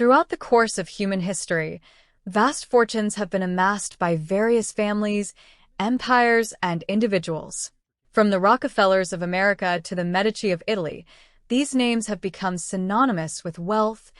Throughout the course of human history, vast fortunes have been amassed by various families, empires, and individuals. From the Rockefellers of America to the Medici of Italy, these names have become synonymous with wealth,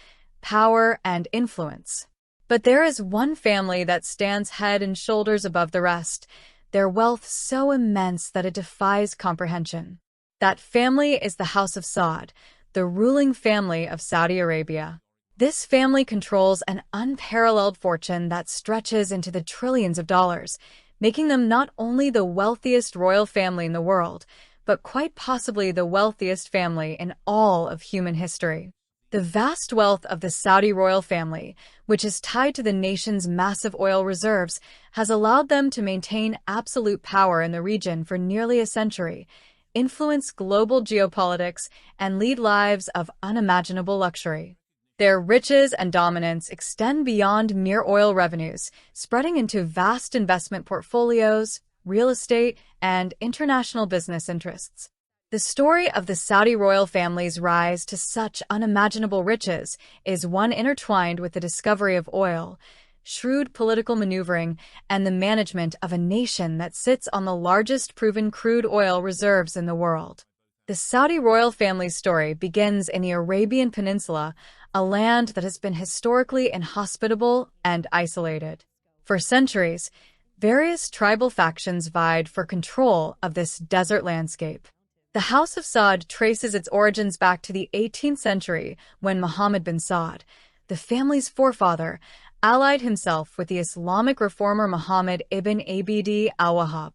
power, and influence. But there is one family that stands head and shoulders above the rest, their wealth so immense that it defies comprehension. That family is the House of Saud, the ruling family of Saudi Arabia. This family controls an unparalleled fortune that stretches into the trillions of dollars, making them not only the wealthiest royal family in the world, but quite possibly the wealthiest family in all of human history. The vast wealth of the Saudi royal family, which is tied to the nation's massive oil reserves, has allowed them to maintain absolute power in the region for nearly a century, influence global geopolitics, and lead lives of unimaginable luxury. Their riches and dominance extend beyond mere oil revenues, spreading into vast investment portfolios, real estate, and international business interests. The story of the Saudi royal family's rise to such unimaginable riches is one intertwined with the discovery of oil, shrewd political maneuvering, and the management of a nation that sits on the largest proven crude oil reserves in the world. The Saudi royal family's story begins in the Arabian Peninsula, a land that has been historically inhospitable and isolated. For centuries, various tribal factions vied for control of this desert landscape. The House of Saud traces its origins back to the 18th century when Muhammad bin Saud, the family's forefather, allied himself with the Islamic reformer Muhammad ibn Abd al-Wahhab.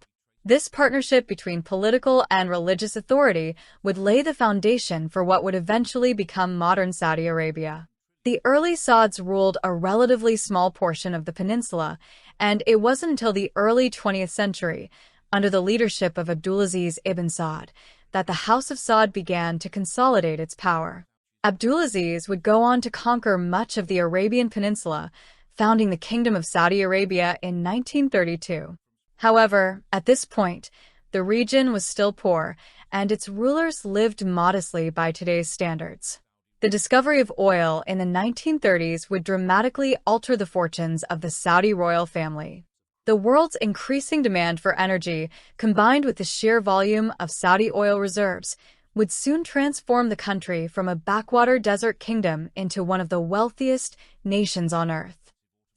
This partnership between political and religious authority would lay the foundation for what would eventually become modern Saudi Arabia. The early Sauds ruled a relatively small portion of the peninsula, and it wasn't until the early 20th century, under the leadership of Abdulaziz ibn Saud, that the House of Saud began to consolidate its power. Abdulaziz would go on to conquer much of the Arabian Peninsula, founding the Kingdom of Saudi Arabia in 1932. However, at this point, the region was still poor, and its rulers lived modestly by today's standards. The discovery of oil in the 1930s would dramatically alter the fortunes of the Saudi royal family. The world's increasing demand for energy, combined with the sheer volume of Saudi oil reserves, would soon transform the country from a backwater desert kingdom into one of the wealthiest nations on earth.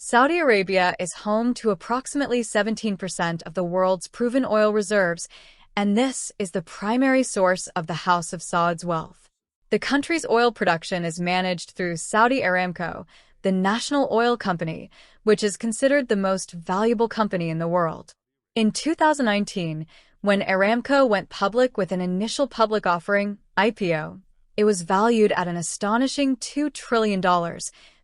Saudi Arabia is home to approximately 17% of the world's proven oil reserves, and this is the primary source of the House of Saud's wealth. The country's oil production is managed through Saudi Aramco, the national oil company, which is considered the most valuable company in the world. In 2019, when Aramco went public with an initial public offering, IPO, it was valued at an astonishing $2 trillion,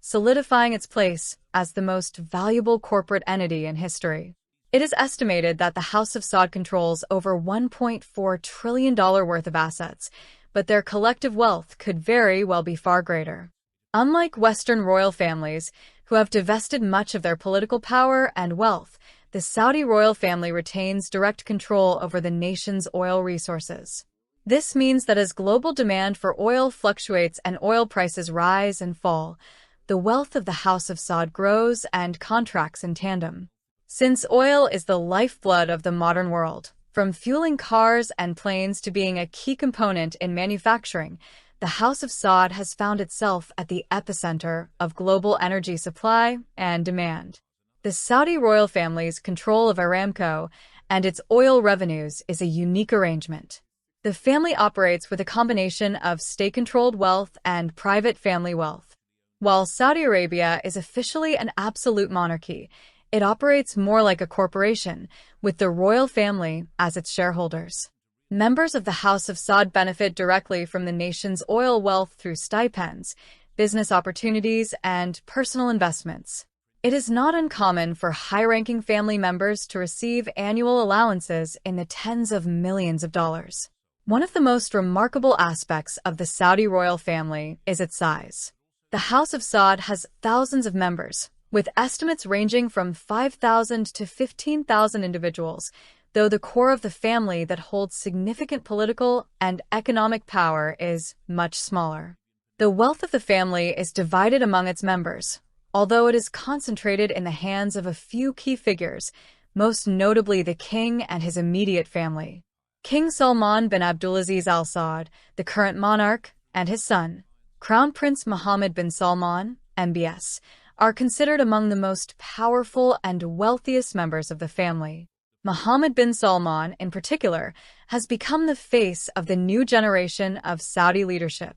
solidifying its place as the most valuable corporate entity in history. It is estimated that the House of Saud controls over $1.4 trillion worth of assets, but their collective wealth could very well be far greater. Unlike Western royal families, who have divested much of their political power and wealth, the Saudi royal family retains direct control over the nation's oil resources. This means that as global demand for oil fluctuates and oil prices rise and fall, the wealth of the House of Saud grows and contracts in tandem. Since oil is the lifeblood of the modern world, from fueling cars and planes to being a key component in manufacturing, the House of Saud has found itself at the epicenter of global energy supply and demand. The Saudi royal family's control of Aramco and its oil revenues is a unique arrangement. The family operates with a combination of state-controlled wealth and private family wealth. While Saudi Arabia is officially an absolute monarchy, it operates more like a corporation, with the royal family as its shareholders. Members of the House of Saud benefit directly from the nation's oil wealth through stipends, business opportunities, and personal investments. It is not uncommon for high-ranking family members to receive annual allowances in the tens of millions of dollars. One of the most remarkable aspects of the Saudi royal family is its size. The House of Saud has thousands of members, with estimates ranging from 5,000 to 15,000 individuals, though the core of the family that holds significant political and economic power is much smaller. The wealth of the family is divided among its members, although it is concentrated in the hands of a few key figures, most notably the king and his immediate family. King Salman bin Abdulaziz Al Saud, the current monarch, and his son, Crown Prince Mohammed bin Salman, MBS, are considered among the most powerful and wealthiest members of the family. Mohammed bin Salman, in particular, has become the face of the new generation of Saudi leadership.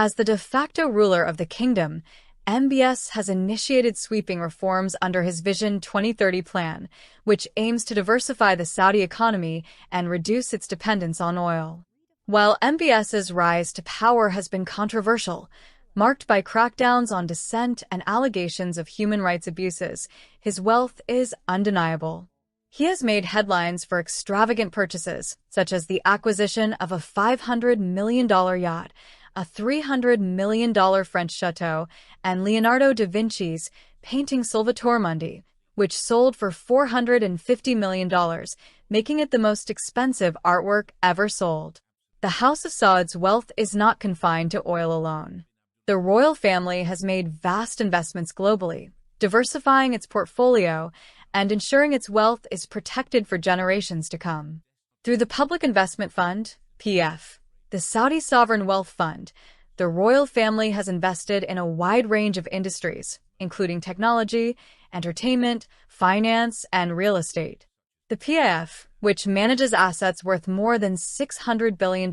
As the de facto ruler of the kingdom, MBS has initiated sweeping reforms under his Vision 2030 plan, which aims to diversify the Saudi economy and reduce its dependence on oil. While MBS's rise to power has been controversial, marked by crackdowns on dissent and allegations of human rights abuses, his wealth is undeniable. He has made headlines for extravagant purchases, such as the acquisition of a $500 million yacht, a $300 million French chateau, and Leonardo da Vinci's painting Salvator Mundi, which sold for $450 million, making it the most expensive artwork ever sold. The House of Saud's wealth is not confined to oil alone. The royal family has made vast investments globally, diversifying its portfolio and ensuring its wealth is protected for generations to come. Through the Public Investment Fund, PF, the Saudi Sovereign Wealth Fund, the royal family has invested in a wide range of industries, including technology, entertainment, finance, and real estate. The PIF, which manages assets worth more than $600 billion,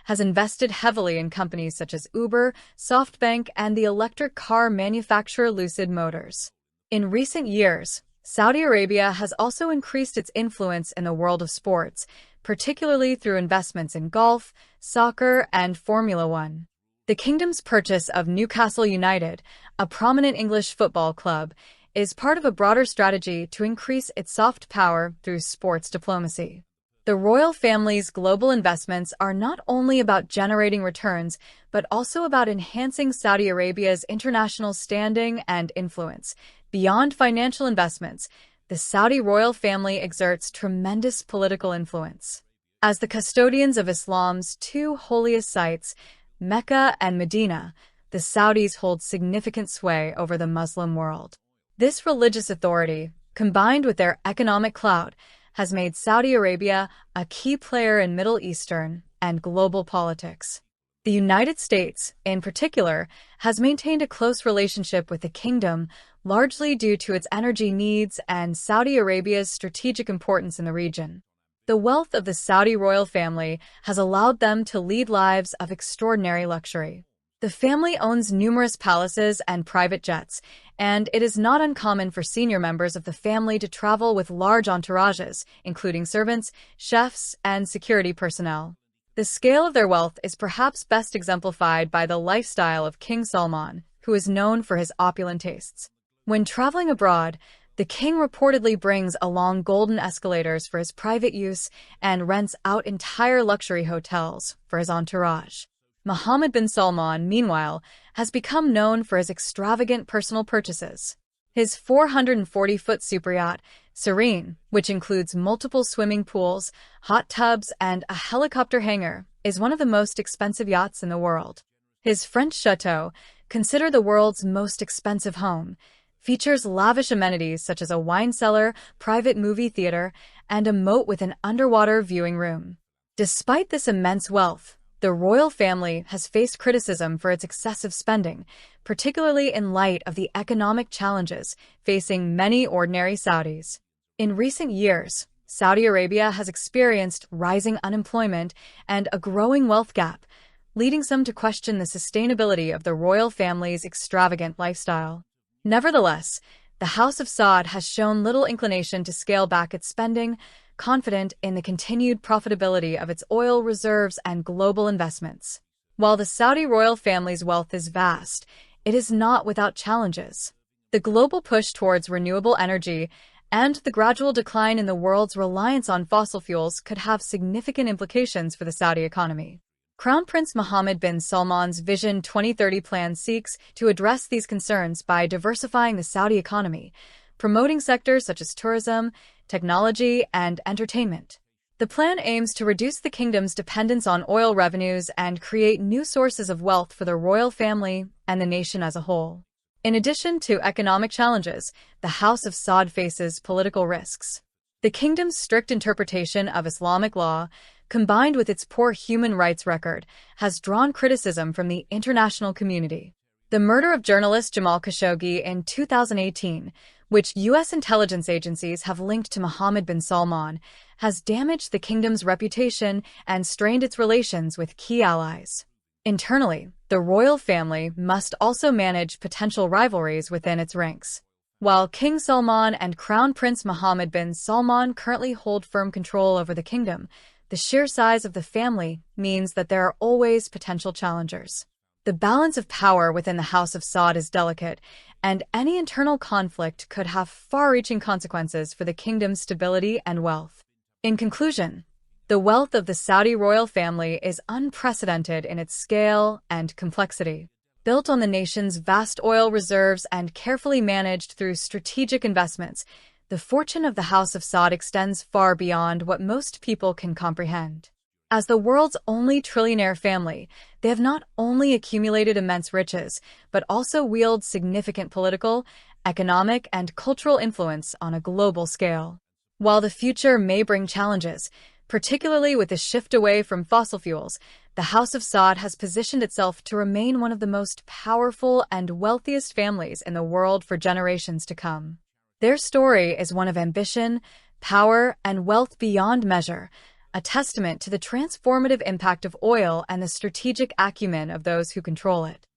has invested heavily in companies such as Uber, SoftBank, and the electric car manufacturer Lucid Motors. In recent years, Saudi Arabia has also increased its influence in the world of sports, particularly through investments in golf, soccer, and Formula One. The kingdom's purchase of Newcastle United, a prominent English football club, is part of a broader strategy to increase its soft power through sports diplomacy. The royal family's global investments are not only about generating returns, but also about enhancing Saudi Arabia's international standing and influence. Beyond financial investments, the Saudi royal family exerts tremendous political influence. As the custodians of Islam's two holiest sites, Mecca and Medina, the Saudis hold significant sway over the Muslim world. This religious authority, combined with their economic clout, has made Saudi Arabia a key player in Middle Eastern and global politics. The United States, in particular, has maintained a close relationship with the kingdom, largely due to its energy needs and Saudi Arabia's strategic importance in the region. The wealth of the Saudi royal family has allowed them to lead lives of extraordinary luxury. The family owns numerous palaces and private jets, and it is not uncommon for senior members of the family to travel with large entourages, including servants, chefs, and security personnel. The scale of their wealth is perhaps best exemplified by the lifestyle of King Salman, who is known for his opulent tastes. When traveling abroad, the king reportedly brings along golden escalators for his private use and rents out entire luxury hotels for his entourage. Mohammed bin Salman, meanwhile, has become known for his extravagant personal purchases. His 440-foot superyacht, Serene, which includes multiple swimming pools, hot tubs, and a helicopter hangar, is one of the most expensive yachts in the world. His French chateau, considered the world's most expensive home, features lavish amenities such as a wine cellar, private movie theater, and a moat with an underwater viewing room. Despite this immense wealth, the royal family has faced criticism for its excessive spending, particularly in light of the economic challenges facing many ordinary Saudis. In recent years, Saudi Arabia has experienced rising unemployment and a growing wealth gap, leading some to question the sustainability of the royal family's extravagant lifestyle. Nevertheless, the House of Saud has shown little inclination to scale back its spending, confident in the continued profitability of its oil reserves and global investments. While the Saudi royal family's wealth is vast, it is not without challenges. The global push towards renewable energy and the gradual decline in the world's reliance on fossil fuels could have significant implications for the Saudi economy. Crown Prince Mohammed bin Salman's Vision 2030 plan seeks to address these concerns by diversifying the Saudi economy, promoting sectors such as tourism, technology, and entertainment. The plan aims to reduce the kingdom's dependence on oil revenues and create new sources of wealth for the royal family and the nation as a whole. In addition to economic challenges, the House of Saud faces political risks. The kingdom's strict interpretation of Islamic law, combined with its poor human rights record, has drawn criticism from the international community. The murder of journalist Jamal Khashoggi in 2018, which U.S. intelligence agencies have linked to Mohammed bin Salman, has damaged the kingdom's reputation and strained its relations with key allies. Internally, the royal family must also manage potential rivalries within its ranks. While King Salman and Crown Prince Mohammed bin Salman currently hold firm control over the kingdom, the sheer size of the family means that there are always potential challengers. The balance of power within the House of Saud is delicate, and any internal conflict could have far-reaching consequences for the kingdom's stability and wealth. In conclusion, the wealth of the Saudi royal family is unprecedented in its scale and complexity. Built on the nation's vast oil reserves and carefully managed through strategic investments, the fortune of the House of Saud extends far beyond what most people can comprehend. As the world's only trillionaire family, they have not only accumulated immense riches, but also wield significant political, economic, and cultural influence on a global scale. While the future may bring challenges, particularly with the shift away from fossil fuels, the House of Saud has positioned itself to remain one of the most powerful and wealthiest families in the world for generations to come. Their story is one of ambition, power, and wealth beyond measure, a testament to the transformative impact of oil and the strategic acumen of those who control it.